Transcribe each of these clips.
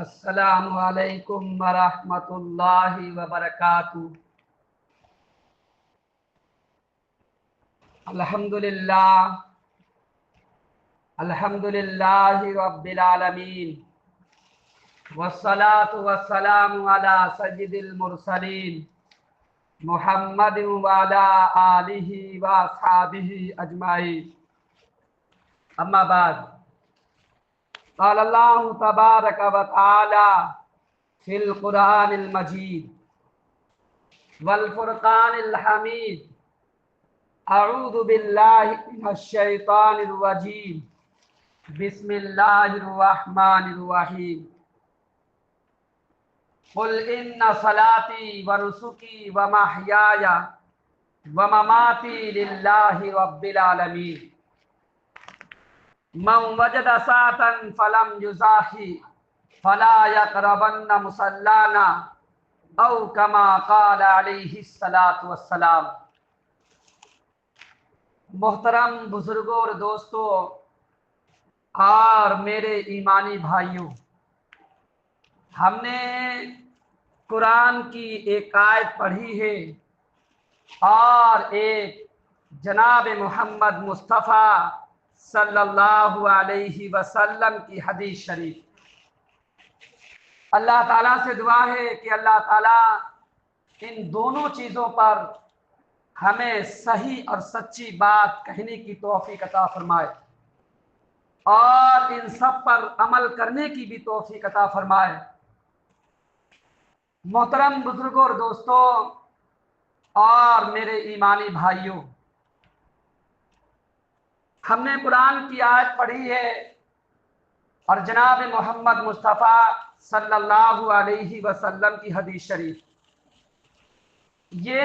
السلام علیکم ورحمۃ اللہ وبرکاتہ۔ الحمدللہ رب العالمین، والصلاة والسلام علی سید المرسلین محمد وعلی آلہ واصحابہ اجمعین، اما بعد۔ قال اللہ تبارک و تعالی فی القرآن المجید والفرقان الحمید، اعوذ باللہ من الشیطان الرجیم، بسم اللہ الرحمن الرحیم۔ قل ان صلاتی ونسکی ومحیای ومماتی للہ رب العالمین، من وجد ساعة فلم یضاحی فلا یقربن مصلانا او کما قال علیہ الصلاۃ والسلام۔ محترم بزرگوں اور دوستوں اور میرے ایمانی بھائیوں، ہم نے قرآن کی ایک آیت پڑھی ہے اور ایک جناب محمد مصطفیٰ صلی اللہ علیہ وسلم کی حدیث شریف۔ اللہ تعالیٰ سے دعا ہے کہ اللہ تعالیٰ ان دونوں چیزوں پر ہمیں صحیح اور سچی بات کہنے کی توفیق عطا فرمائے اور ان سب پر عمل کرنے کی بھی توفیق عطا فرمائے۔ محترم بزرگوں اور دوستوں اور میرے ایمانی بھائیوں، ہم نے قرآن کی آیت پڑھی ہے اور جناب محمد مصطفیٰ صلی اللہ علیہ وسلم کی حدیث شریف، یہ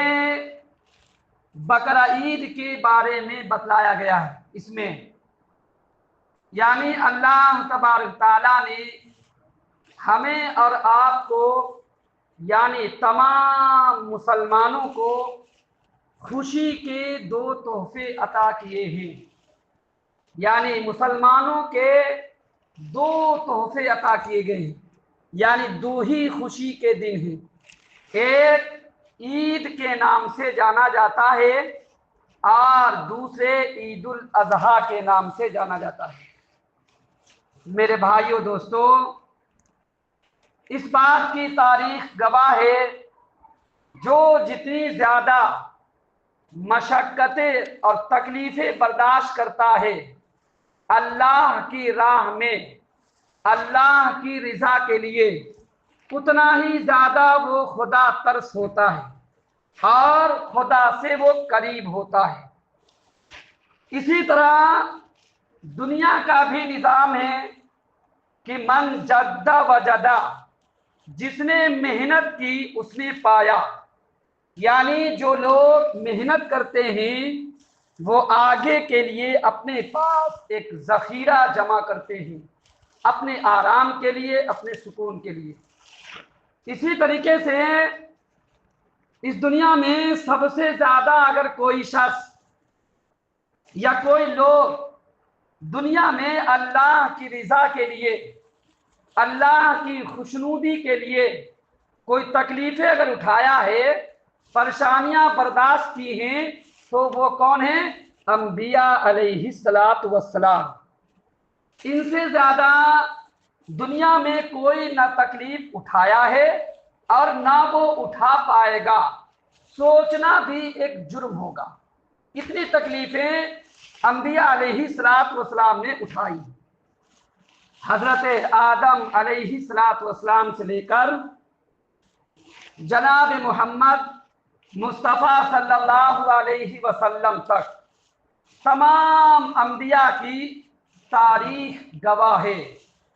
بقرہ عید کے بارے میں بتلایا گیا ہے۔ اس میں یعنی اللہ تبارک تعالیٰ نے ہمیں اور آپ کو یعنی تمام مسلمانوں کو خوشی کے دو تحفے عطا کیے ہیں، یعنی مسلمانوں کے دو تحفے عطا کیے گئے ہیں، یعنی دو ہی خوشی کے دن ہیں۔ ایک عید کے نام سے جانا جاتا ہے اور دوسرے عید الاضحیٰ کے نام سے جانا جاتا ہے۔ میرے بھائیوں دوستوں، اس بات کی تاریخ گواہ ہے، جو جتنی زیادہ مشقتیں اور تکلیفیں برداشت کرتا ہے اللہ کی راہ میں اللہ کی رضا کے لیے، اتنا ہی زیادہ وہ خدا ترس ہوتا ہے اور خدا سے وہ قریب ہوتا ہے۔ اسی طرح دنیا کا بھی نظام ہے کہ من جد وجدہ، جس نے محنت کی اس نے پایا، یعنی جو لوگ محنت کرتے ہیں وہ آگے کے لیے اپنے پاس ایک ذخیرہ جمع کرتے ہیں، اپنے آرام کے لیے، اپنے سکون کے لیے۔ اسی طریقے سے اس دنیا میں سب سے زیادہ اگر کوئی شخص یا کوئی لوگ دنیا میں اللہ کی رضا کے لیے، اللہ کی خوشنودی کے لیے کوئی تکلیفیں اگر اٹھایا ہے، پریشانیاں برداشت کی ہیں، تو وہ کون ہیں؟ انبیاء علیہ الصلاۃ والسلام۔ ان سے زیادہ دنیا میں کوئی نہ تکلیف اٹھایا ہے اور نہ وہ اٹھا پائے گا، سوچنا بھی ایک جرم ہوگا۔ اتنی تکلیفیں انبیاء علیہ الصلاۃ والسلام نے اٹھائی، حضرت آدم علیہ الصلاۃ والسلام سے لے کر جناب محمد مصطفیٰ صلی اللہ علیہ وسلم تک تمام انبیاء کی تاریخ گواہ ہے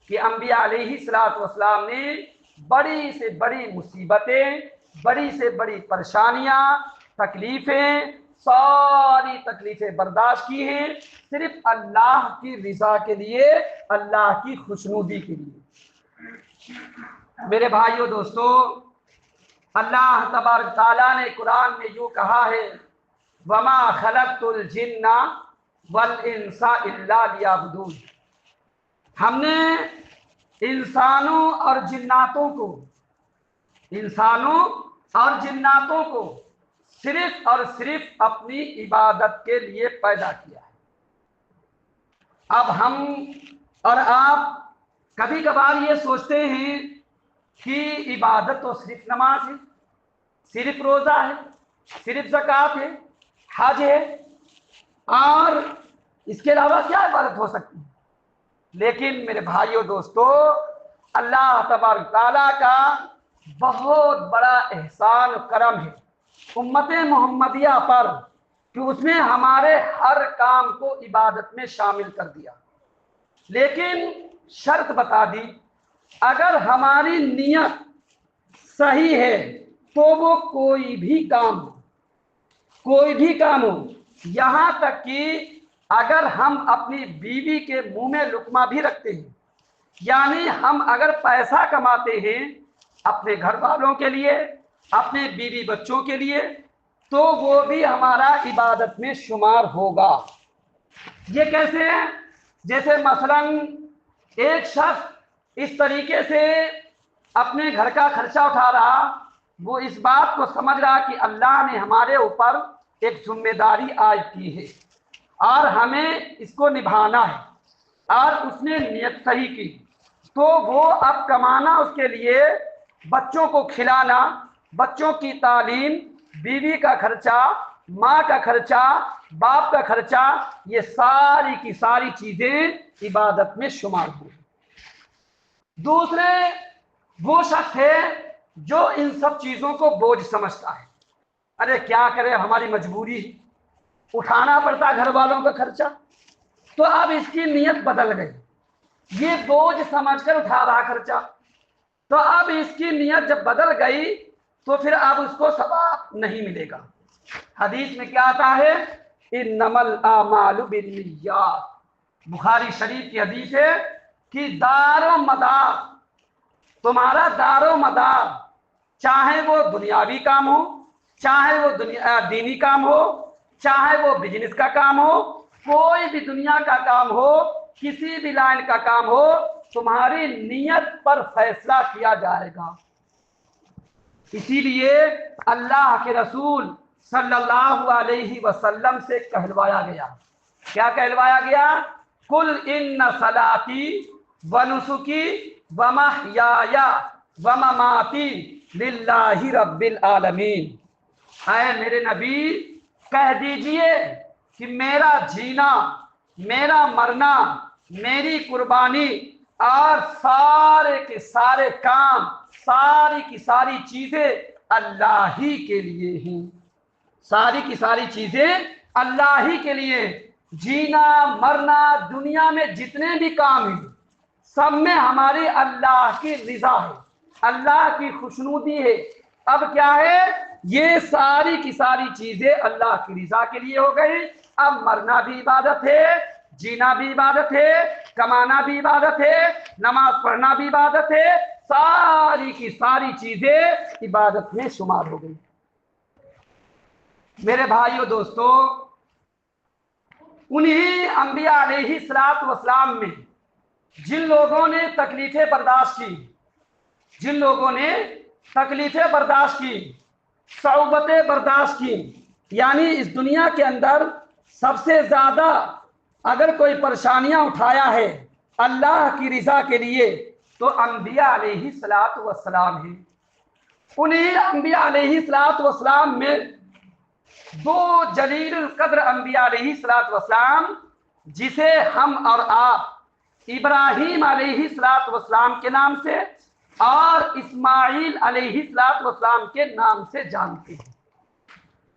کہ انبیاء علیہ الصلاۃ والسلام نے بڑی سے بڑی مصیبتیں، بڑی سے بڑی پریشانیاں، تکلیفیں، ساری تکلیفیں برداشت کی ہیں، صرف اللہ کی رضا کے لیے، اللہ کی خوشنودی کے لیے۔ میرے بھائیوں دوستوں، اللہ تبارک تعالیٰ نے قرآن میں یوں کہا ہے، وَمَا خَلَقْتُ الْجِنَّ وَالْإِنسَ إِلَّا لِيَعْبُدُونِ۔ ہم نے इंसानों और जिन्नातों को सिर्फ और सिर्फ अपनी इबादत के लिए पैदा किया है। अब हम और आप कभी कभार ये सोचते हैं कि इबादत तो सिर्फ नमाज है, सिर्फ रोज़ा है, सिर्फ ज़कात है, हज है, और इसके अलावा क्या इबादत हो सकती है। लेकिन मेरे भाइयों दोस्तों, अल्लाह तबारक ताला का बहुत बड़ा एहसान और करम है उम्मत मोहम्मदिया पर कि उसने हमारे हर काम को इबादत में शामिल कर दिया। लेकिन शर्त बता दी, अगर हमारी नियत सही है तो वो कोई भी काम हो, यहाँ तक कि अगर हम अपनी बीवी के मुंह में लुकमा भी रखते हैं, यानी हम अगर पैसा कमाते हैं अपने घर वालों के लिए, अपने बीवी बच्चों के लिए, तो वो भी हमारा इबादत में शुमार होगा। ये कैसे है? जैसे मसलन एक शख्स इस तरीके से अपने घर का खर्चा उठा रहा, वो इस बात को समझ रहा कि अल्लाह ने हमारे ऊपर एक जिम्मेदारी आयद की है और हमें इसको निभाना है, और उसने नियत सही की, तो वो अब कमाना, उसके लिए बच्चों को खिलाना, बच्चों की तालीम, बीवी का खर्चा, माँ का खर्चा, बाप का खर्चा, ये सारी की सारी चीजें इबादत में शुमार हुई। दूसरे वो शख्स है जो इन सब चीजों को बोझ समझता है। अरे क्या करे, हमारी मजबूरी, उठाना पड़ता घर वालों का खर्चा, तो अब इसकी नियत बदल गई, ये बोझ समझकर उठा रहा खर्चा, तो अब इसकी नियत जब बदल गई तो फिर अब उसको सवाब नहीं मिलेगा। हदीस में क्या आता है? इन्नमल आमालु बिन्नियात, बुखारी शरीफ की हदीस है कि दारो मदार, तुम्हारा दारो मदार, चाहे वो दुनियावी काम हो, चाहे वो दीनी काम हो, चाहे वो बिजनेस का काम हो, कोई भी दुनिया का काम हो, किसी भी लाइन का काम हो, तुम्हारी नियत पर फैसला किया जाएगा। इसीलिए अल्लाह के रसूल सल्लल्लाहु अलैहि वसल्लम से कहलवाया गया, क्या कहलवाया गया? कुल इन्ना सलाती व नुसुकी व महयाया व ममाती लिल्लाहि रब्बिल आलमीन। ऐ मेरे नबी, कह दीजिए कि मेरा जीना, मेरा मरना, मेरी कुर्बानी और सारे के सारे काम, सारी की सारी चीजें अल्लाह ही के लिए हैं। सारी की सारी चीजें अल्लाह ही के लिए। जीना मरना, दुनिया में जितने भी काम हैं, सब में हमारी अल्लाह की रिजा है, अल्लाह की खुशनुदी है। अब क्या है? ये सारी की सारी चीजें अल्लाह की रिजा के लिए हो गई। अब मरना भी इबादत है, जीना भी इबादत है, कमाना भी इबादत है, नमाज पढ़ना भी इबादत है, सारी की सारी चीजें इबादत में शुमार हो गई। मेरे भाइयों दोस्तों, उन्हीं अंबिया अलैहिस्सलातु वस्सलाम में जिन लोगों ने तकलीफें बर्दाश्त की, जिन लोगों ने तकलीफें बर्दाश्त की, सऊबतें बर्दाश्त की, यानी इस दुनिया के अंदर सबसे ज्यादा अगर कोई परेशानियां उठाया है अल्लाह की रिजा के लिए, तो अंबिया अलैहिस्सलातु वस्सलाम है। उन्हीं अंबिया अलैहिस्सलातु वस्सलाम में दो जलील कद्र अंबिया अलैहिस्सलातु वस्सलाम, जिसे हम और आप इब्राहीम अलैहिस्सलातु वस्सलाम के नाम से और इस्माइल अलैहिस्सलातु वस्सलाम के नाम से जानते हैं।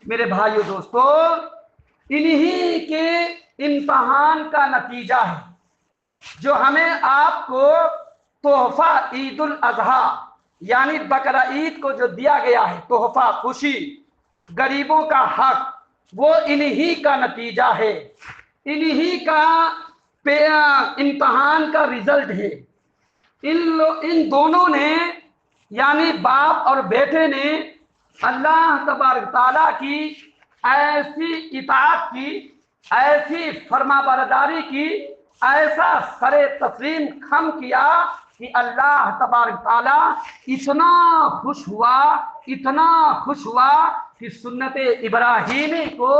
मेरे भाइयों दोस्तों, इन्हीं के इम्तिहान का नतीजा है जो हमें आपको तोहफा ईद उल अजहा यानी बकरा ईद को जो दिया गया है, तोहफा, खुशी, गरीबों का हक, वो इन्हीं का नतीजा है, इन्हीं का इम्तिहान का रिजल्ट है। इन दोनों ने, यानी बाप और बेटे ने अल्लाह तबारक ताला की ऐसी इताअत की, ऐसी फरमाबरदारी की, ऐसा सरे तस्लीम खम किया کہ اللہ تبارک تعالی اتنا خوش ہوا کہ سنت ابراہیمی کو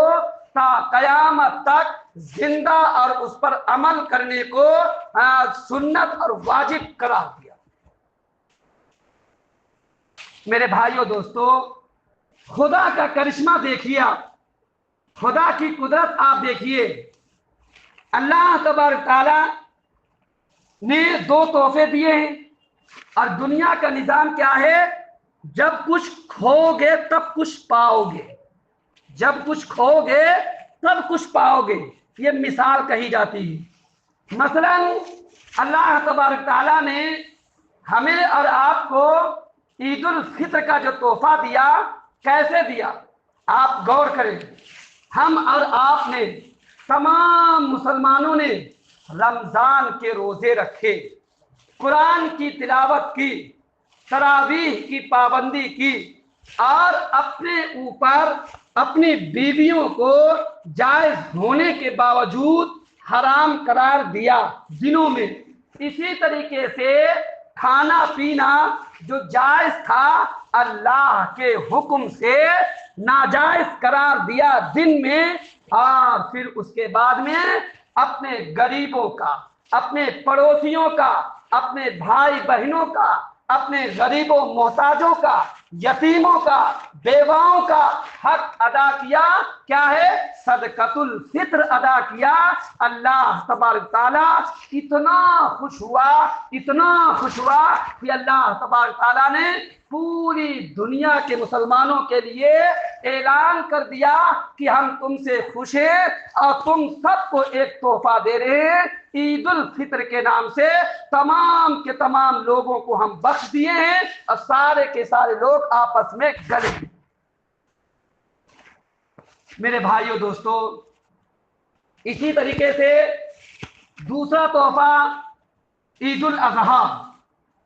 تا قیامت تک زندہ اور اس پر عمل کرنے کو سنت اور واجب قرار دیا۔ میرے بھائیوں دوستو، خدا کا کرشمہ دیکھیے، آپ خدا کی قدرت آپ دیکھیے۔ اللہ تبارک تعالی نے دو تحفے دیے ہیں، اور دنیا کا نظام کیا ہے؟ جب کچھ کھو گے تب کچھ پاؤ گے، جب کچھ کھو گے تب کچھ پاؤ گے، یہ مثال کہی جاتی ہے۔ مثلا اللہ تبارک تعالیٰ نے ہمیں اور آپ کو عید الفطر کا جو تحفہ دیا، کیسے دیا؟ آپ غور کریں۔ ہم اور آپ نے، تمام مسلمانوں نے رمضان کے روزے رکھے، قرآن کی تلاوت کی، تراویح کی پابندی کی، اور اپنے اوپر اپنی بیویوں کو جائز ہونے کے باوجود حرام قرار دیا دنوں میں۔ اسی طریقے سے کھانا پینا جو جائز تھا، اللہ کے حکم سے ناجائز قرار دیا دن میں، اور پھر اس کے بعد میں اپنے غریبوں کا، اپنے پڑوسیوں کا، اپنے بھائی بہنوں کا، اپنے غریبوں محتاجوں کا، یتیموں کا، بیواؤں کا حق ادا کیا۔ کیا ہے؟ صدقۃ الفطر ادا کیا۔ اللہ تبارک تعالیٰ اتنا خوش ہوا کہ اللہ تبارک تعالیٰ نے پوری دنیا کے مسلمانوں کے لیے اعلان کر دیا کہ ہم تم سے خوش ہیں، اور تم سب کو ایک تحفہ دے رہے ہیں عید الفطر کے نام سے۔ تمام کے تمام لوگوں کو ہم بخش دیے ہیں، اور سارے کے سارے لوگ آپس میں گلے ہیں۔ میرے بھائیوں دوستو، اسی طریقے سے دوسرا تحفہ عید الاضحیٰ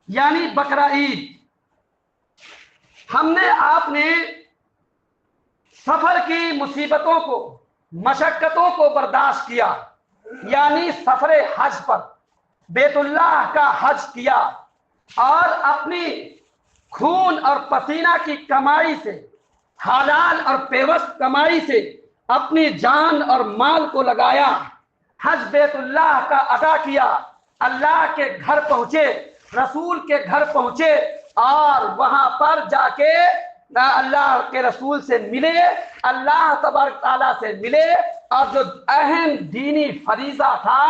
یعنی بقرہ عید۔ ہم نے، آپ نے سفر کی مصیبتوں کو، مشقتوں کو برداشت کیا، یعنی سفر حج پر بیت اللہ کا حج کیا، اور اپنی خون اور پسینہ کی کمائی سے، حلال اور پیوست کمائی سے اپنی جان اور مال کو لگایا، حج بیت اللہ کا ادا کیا، اللہ کے گھر پہنچے، رسول کے گھر پہنچے، اور وہاں پر جا کے اللہ کے رسول سے ملے، اللہ تبارک تعالیٰ سے ملے، اور جو اہم دینی فریضہ تھا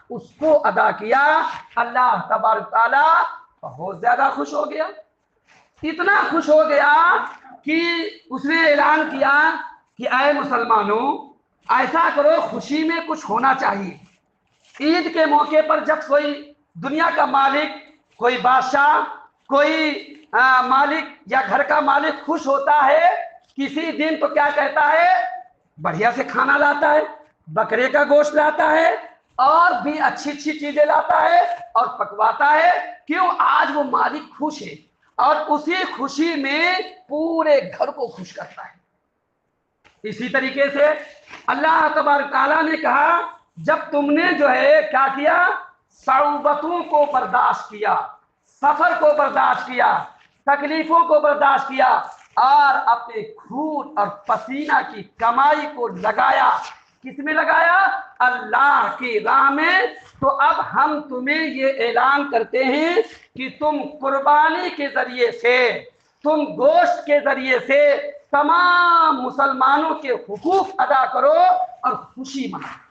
اس کو ادا کیا۔ اللہ تبارک تعالیٰ بہت زیادہ خوش ہو گیا، اتنا خوش ہو گیا کہ اس نے اعلان کیا کہ اے مسلمانوں، ایسا کرو، خوشی میں کچھ ہونا چاہیے۔ عید کے موقع پر جب کوئی دنیا کا مالک، کوئی بادشاہ، کوئی مالک یا گھر کا مالک خوش ہوتا ہے کسی دن، تو کیا کہتا ہے؟ بڑھیا سے کھانا لاتا ہے، بکرے کا گوشت لاتا ہے، اور بھی اچھی اچھی چیزیں لاتا ہے اور پکواتا ہے۔ کیوں؟ آج وہ مالک خوش ہے، اور اسی خوشی میں پورے گھر کو خوش کرتا ہے۔ اسی طریقے سے اللہ تبارک تعالیٰ نے کہا، جب تم نے جو ہے کیا کیا؟ صعوبتوں کو برداشت کیا، سفر کو برداشت کیا، تکلیفوں کو برداشت کیا، اور اپنے خون اور پسینہ کی کمائی کو لگایا۔ کس میں لگایا؟ اللہ کی راہ میں۔ تو اب ہم تمہیں یہ اعلان کرتے ہیں کہ تم قربانی کے ذریعے سے، تم گوشت کے ذریعے سے تمام مسلمانوں کے حقوق ادا کرو اور خوشی مناؤ۔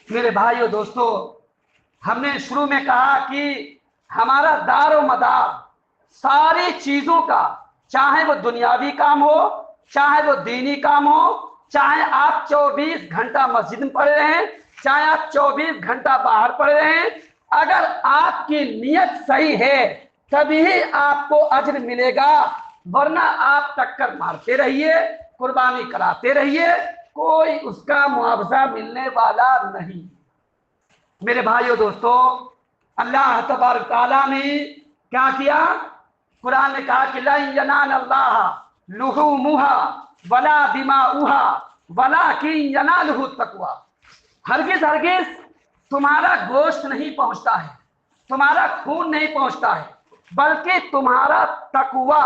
میرے بھائیو دوستو، ہم نے شروع میں کہا کہ ہمارا دار و مدار ساری چیزوں کا، چاہے وہ دنیاوی کام ہو، چاہے وہ دینی کام ہو، چاہے آپ 24 گھنٹہ مسجد میں پڑے رہیں، چاہے آپ 24 گھنٹہ باہر پڑے رہیں، اگر آپ کی نیت صحیح ہے تبھی آپ کو اجر ملے گا، ورنہ آپ ٹکر مارتے رہیے، قربانی کراتے رہیے، کوئی اس کا معاوضہ ملنے والا نہیں۔ میرے بھائیو دوستو، اللہ تبارک تعالیٰ نے کیا کیا؟ قرآن نے کہا کہ لن ینال اللہ لحومها ولا دماؤها ولکن ینالہ التقوی۔ ہرگز تمہارا گوشت نہیں پہنچتا ہے، तुम्हारा खून नहीं पहुंचता है, बल्कि तुम्हारा तकवा,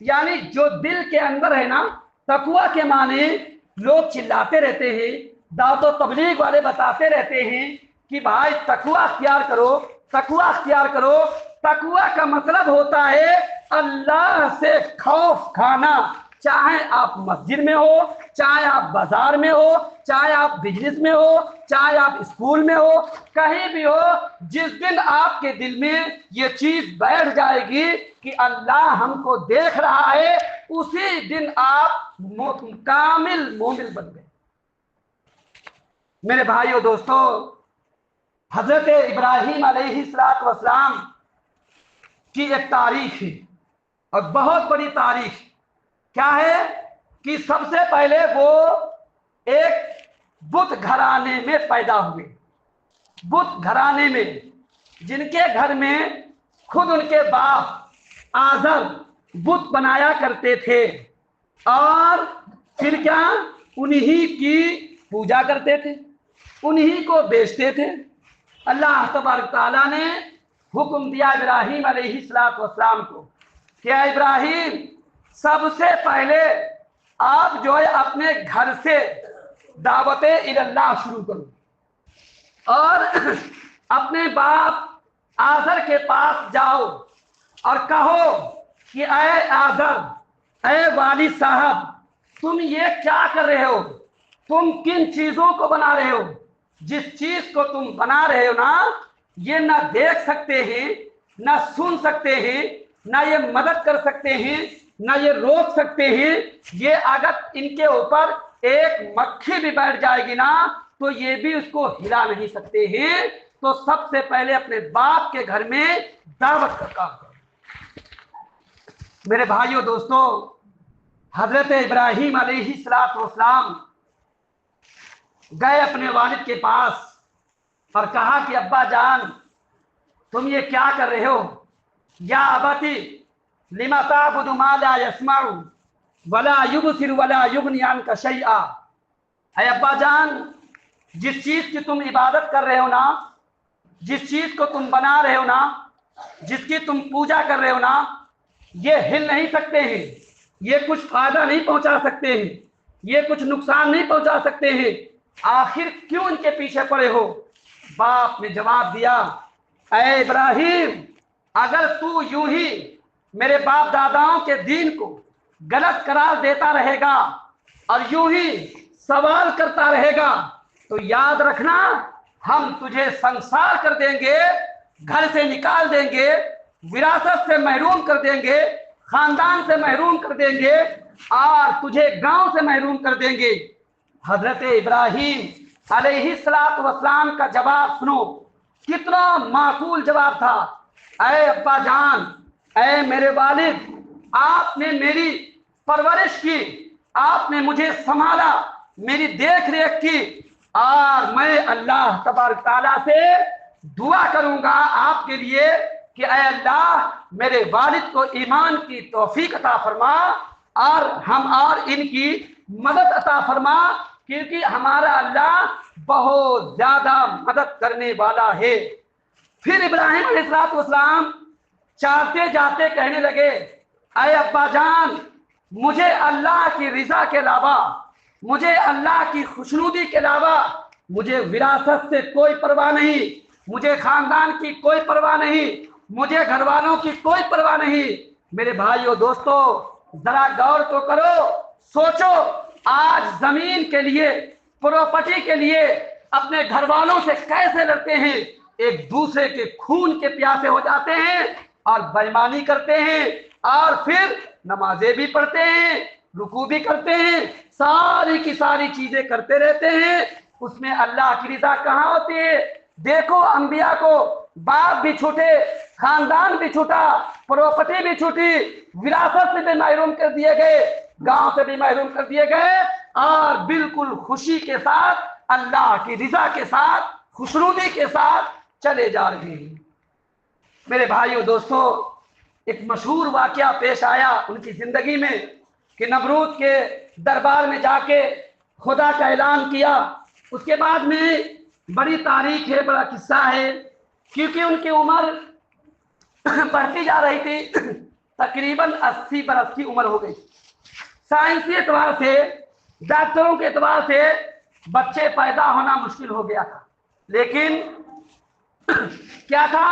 यानी जो दिल के अंदर है ना, तकवा के माने लोग चिल्लाते रहते हैं, दावत व तबलीग वाले बताते रहते हैं कि भाई तकवा अख्तियार करो, तकवा अख्तियार करो। तकवा का मतलब होता है अल्लाह से खौफ खाना, चाहे आप मस्जिद में हो, चाहे आप बाजार में हो, चाहे आप बिजनेस में हो, चाहे आप स्कूल में हो, कहीं भी हो, जिस दिन आपके दिल में ये चीज बैठ जाएगी कि अल्लाह हमको देख रहा है, उसी दिन आप कामिल मोमिन बन गए। मेरे भाइयों दोस्तों, हजरत इब्राहिम अलैहिस्सलाम की एक तारीख है और बहुत बड़ी तारीख क्या है कि सबसे पहले वो एक बुत घराने में पैदा हुए, बुत घराने में, जिनके घर में खुद उनके बाप आज़र बुत बनाया करते थे और फिर क्या उन्हीं की पूजा करते थे, उन्हीं को बेचते थे। अल्लाह तबारक तआला ने हुक्म दिया इब्राहिम अलैहिस्सलाम को, क्या इब्राहिम सबसे पहले आप जो है अपने घर से दावते इल्लाह शुरू करो और अपने बाप आज़र के पास जाओ और कहो कि ऐ आज़र, ऐ वालिद साहब, तुम ये क्या कर रहे हो, तुम किन चीजों को बना रहे हो, जिस चीज को तुम बना रहे हो ना, ये ना देख सकते हैं, ना सुन सकते हैं, ना ये मदद कर सकते हैं, ना ये रोक सकते हैं। ये अगर इनके ऊपर एक मक्खी भी बैठ जाएगी ना, तो ये भी उसको हिला नहीं सकते हैं। तो सबसे पहले अपने बाप के घर में दावत का काम करो। मेरे भाइयों दोस्तों, हजरत इब्राहिम अलैहिस्सलाम गए अपने वालिद के पास और कहा कि अब्बा जान, तुम ये क्या कर रहे हो? या अबती लिमा ताबुदु मा ला यस्माउ वला युबसिरु वला युगनी अन्का शैआ। ऐ अब्बा जान, जिस चीज की तुम इबादत कर रहे हो ना, जिस चीज को तुम बना रहे हो ना, जिसकी तुम पूजा कर रहे हो ना, ये हिल नहीं सकते हैं, ये कुछ फायदा नहीं पहुंचा सकते हैं, ये कुछ नुकसान नहीं पहुंचा सकते हैं, आखिर क्यों इनके पीछे पड़े हो? बाप ने जवाब दिया, ऐ इब्राहिम, अगर तू यूं ही मेरे बाप दादाओं के दीन को गलत करार देता रहेगा और यूं ही सवाल करता रहेगा, तो याद रखना, हम तुझे संसार कर देंगे, घर से निकाल देंगे, विरासत से महरूम कर देंगे, खानदान से महरूम कर देंगे और तुझे गांव से महरूम कर देंगे। हजरत इब्राहिम अलैहिस्सलाम का जवाब सुनो, कितना माकूल जवाब था। ऐ अब्बा जान, ऐ मेरे वालिद, आपने मेरी परवरिश की, आपने मुझे संभाला, मेरी देख रेख की, और मैं अल्लाह तबारक तआला से दुआ करूंगा आपके लिए कि ऐ अल्लाह, मेरे वालिद को ईमान की तौफीक अता फरमा और इनकी मदद अता फरमा, क्योंकि हमारा अल्लाह बहुत ज्यादा मदद करने वाला है। फिर इब्राहिम अलैहिस्सलाम चाहते जाते कहने लगे, ऐ अब्बा जान, मुझे अल्लाह की रिजा के अलावा, मुझे अल्लाह की खुशनुदी के अलावा, मुझे विरासत से कोई परवाह नहीं, मुझे खानदान की कोई परवाह नहीं, मुझे घर वालों की कोई परवाह नहीं। मेरे भाइयों दोस्तों, जरा गौर तो करो, सोचो, आज जमीन के लिए, प्रॉपर्टी के लिए अपने घर वालों से कैसे लड़ते हैं, एक दूसरे के खून के प्यासे हो जाते हैं और बेईमानी करते हैं और फिर नमाजें भी पढ़ते हैं, रुकू भी करते हैं, सारी की सारी चीजें करते रहते हैं, उसमें अल्लाह की रिजा कहाँ होती है? देखो, अंबिया को बाप भी छूटे, खानदान भी छूटा, प्रॉपर्टी भी छूटी, विरासत से भी महरूम कर दिए गए, गांव से भी महरूम कर दिए गए और बिल्कुल खुशी के साथ, अल्लाह की रिजा के साथ, खुशनुदी के साथ चले जा रहे हैं। मेरे भाइयों दोस्तों, एक मशहूर वाकया पेश आया उनकी जिंदगी में कि नमरूद के दरबार में जाके खुदा का ऐलान किया। उसके बाद में बड़ी तारीख है, बड़ा किस्सा है کیونکہ ان کی عمر بڑھتی جا رہی تھی، تقریباً 80 برس کی عمر ہو گئی۔ سائنسی اعتبار سے، ڈاکٹروں کے اعتبار سے بچے پیدا ہونا مشکل ہو گیا تھا، لیکن کیا تھا